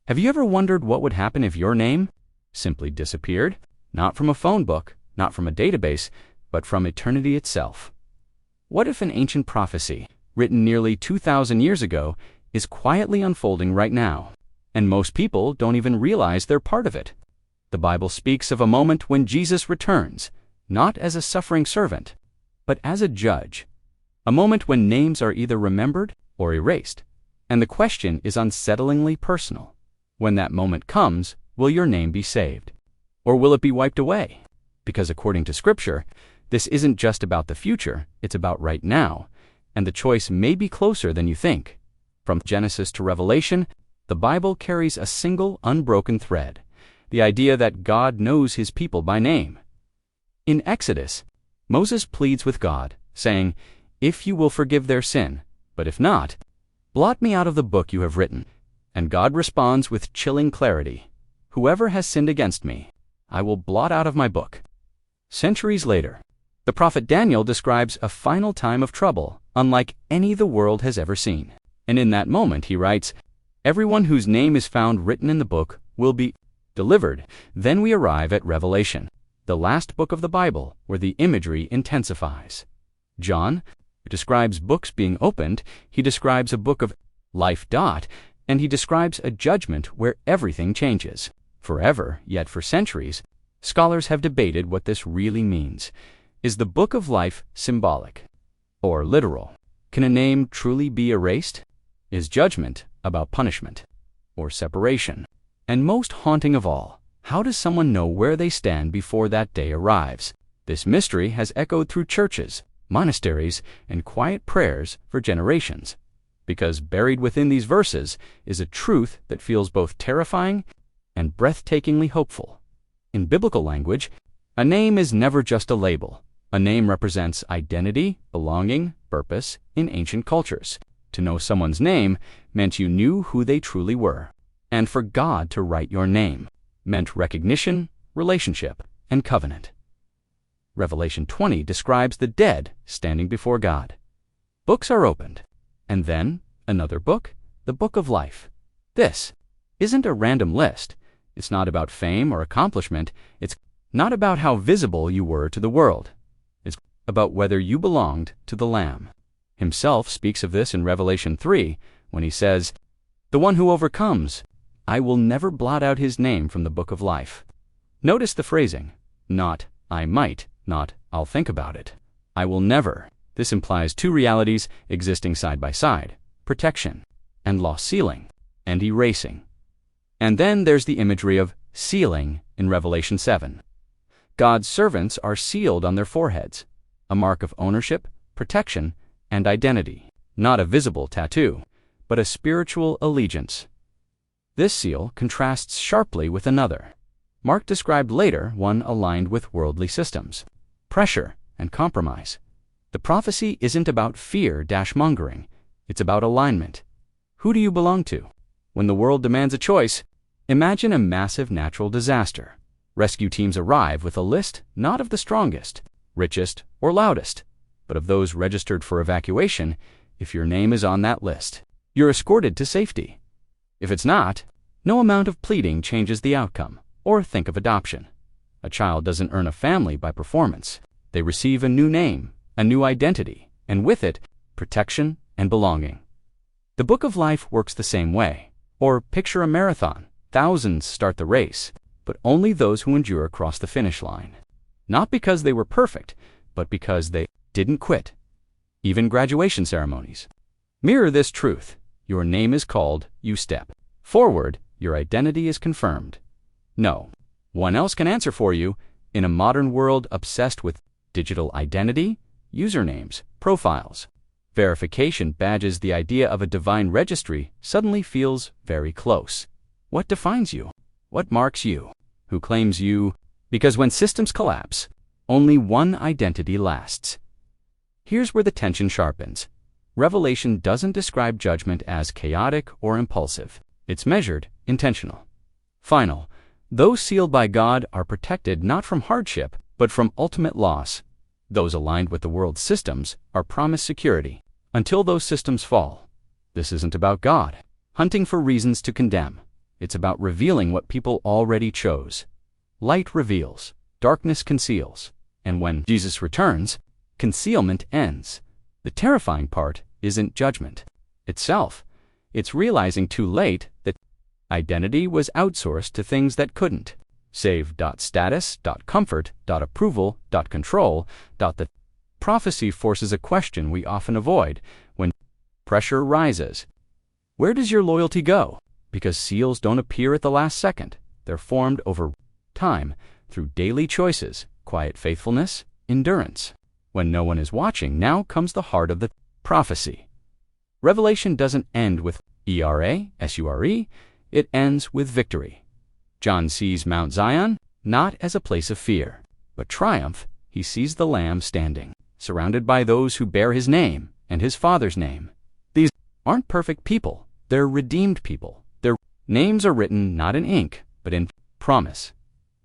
Have you ever wondered what would happen if your name simply disappeared? Not from a phone book, not from a database, but from eternity itself. What if an ancient prophecy, written nearly 2,000 years ago, is quietly unfolding right now, and most people don't even realize they're part of it? The Bible speaks of a moment when Jesus returns, not as a suffering servant, but as a judge. A moment when names are either remembered or erased, and the question is unsettlingly personal. When that moment comes, will your name be saved? Or will it be wiped away? Because according to Scripture, this isn't just about the future, it's about right now, and the choice may be closer than you think. From Genesis to Revelation, the Bible carries a single unbroken thread, the idea that God knows His people by name. In Exodus, Moses pleads with God, saying, "If you will forgive their sin, but if not, blot me out of the book you have written." And God responds with chilling clarity, "Whoever has sinned against me, I will blot out of my book." Centuries later, the prophet Daniel describes a final time of trouble unlike any the world has ever seen. And in that moment, he writes, "Everyone whose name is found written in the book will be delivered." Then we arrive at Revelation, the last book of the Bible, where the imagery intensifies. John describes books being opened, he describes a book of life, and he describes a judgment where everything changes. Forever, yet for centuries, scholars have debated what this really means. Is the book of life symbolic or literal? Can a name truly be erased? Is judgment about punishment or separation? And most haunting of all, how does someone know where they stand before that day arrives? This mystery has echoed through churches, monasteries, and quiet prayers for generations. Because buried within these verses is a truth that feels both terrifying and breathtakingly hopeful. In biblical language, a name is never just a label. A name represents identity, belonging, purpose in ancient cultures. To know someone's name meant you knew who they truly were. And for God to write your name meant recognition, relationship, and covenant. Revelation 20 describes the dead standing before God. Books are opened. And then, another book, the book of life. This isn't a random list. It's not about fame or accomplishment. It's not about how visible you were to the world. It's about whether you belonged to the Lamb. Himself speaks of this in Revelation 3 when he says, "The one who overcomes, I will never blot out his name from the book of life." Notice the phrasing, not "I might," not "I'll think about it." I will never. This implies two realities existing side by side, protection and law sealing and erasing. And then there's the imagery of sealing in Revelation 7. God's servants are sealed on their foreheads, a mark of ownership, protection, and identity. Not a visible tattoo, but a spiritual allegiance. This seal contrasts sharply with another. Mark described later one aligned with worldly systems, pressure, and compromise. The prophecy isn't about fear-mongering. It's about alignment. Who do you belong to? When the world demands a choice, imagine a massive natural disaster. Rescue teams arrive with a list not of the strongest, richest, or loudest, but of those registered for evacuation. If your name is on that list, you're escorted to safety. If it's not, no amount of pleading changes the outcome. Or think of adoption. A child doesn't earn a family by performance. They receive a new name, a new identity, and with it, protection and belonging. The book of life works the same way. Or picture a marathon. Thousands start the race, but only those who endure cross the finish line. Not because they were perfect, but because they didn't quit. Even graduation ceremonies mirror this truth. Your name is called, you step forward, your identity is confirmed. No one else can answer for you. In a modern world obsessed with digital identity, usernames, profiles, verification badges, the idea of a divine registry suddenly feels very close. What defines you? What marks you? Who claims you? Because when systems collapse, only one identity lasts. Here's where the tension sharpens. Revelation doesn't describe judgment as chaotic or impulsive. It's measured, intentional, final. Those sealed by God are protected not from hardship, but from ultimate loss. Those aligned with the world's systems are promised security until those systems fall. This isn't about God hunting for reasons to condemn. It's about revealing what people already chose. Light reveals, darkness conceals, and when Jesus returns, concealment ends. The terrifying part isn't judgment itself. It's realizing too late that identity was outsourced to things that couldn't. Save .status, .comfort, .approval, .control, .the prophecy forces a question we often avoid when pressure rises. Where does your loyalty go? Because seals don't appear at the last second. They're formed over time through daily choices, quiet faithfulness, endurance. When no one is watching, now comes the heart of the prophecy. Revelation doesn't end with ERA, it ends with victory. John sees Mount Zion not as a place of fear, but triumph. He sees the Lamb standing, surrounded by those who bear his name and his Father's name. These aren't perfect people, they're redeemed people. Their names are written not in ink, but in promise.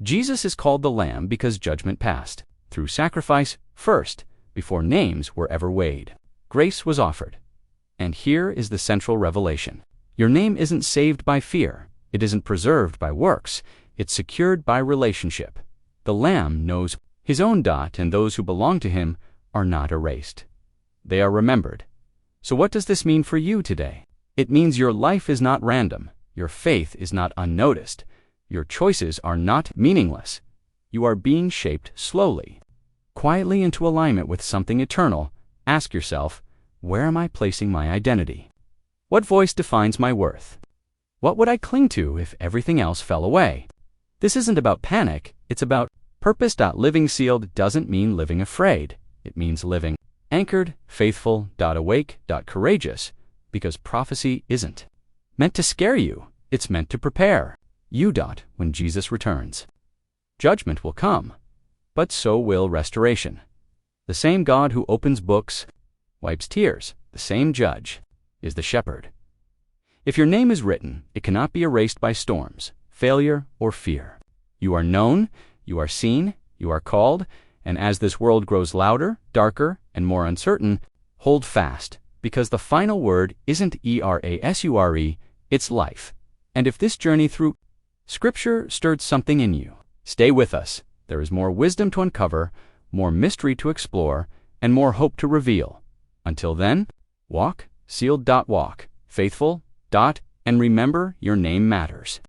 Jesus is called the Lamb because judgment passed, through sacrifice first, before names were ever weighed. Grace was offered. And here is the central revelation. Your name isn't saved by fear. It isn't preserved by works. It's secured by relationship. The Lamb knows his own dot, and those who belong to him are not erased. They are remembered. So what does this mean for you today? It means your life is not random. Your faith is not unnoticed. Your choices are not meaningless. You are being shaped slowly, quietly into alignment with something eternal. Ask yourself, where am I placing my identity? What voice defines my worth? What would I cling to if everything else fell away? This isn't about panic, it's about purpose. Living sealed doesn't mean living afraid. It means living anchored, faithful, awake, courageous, because prophecy isn't meant to scare you. It's meant to prepare you. When Jesus returns, judgment will come, but so will restoration. The same God who opens books, wipes tears, the same judge, is the shepherd. If your name is written, it cannot be erased by storms, failure, or fear. You are known, you are seen, you are called, and as this world grows louder, darker, and more uncertain, hold fast, because the final word isn't ERASURE, it's life. And if this journey through Scripture stirred something in you, stay with us. There is more wisdom to uncover, more mystery to explore, and more hope to reveal. Until then, walk, sealed. Walk, faithful. And remember, your name matters.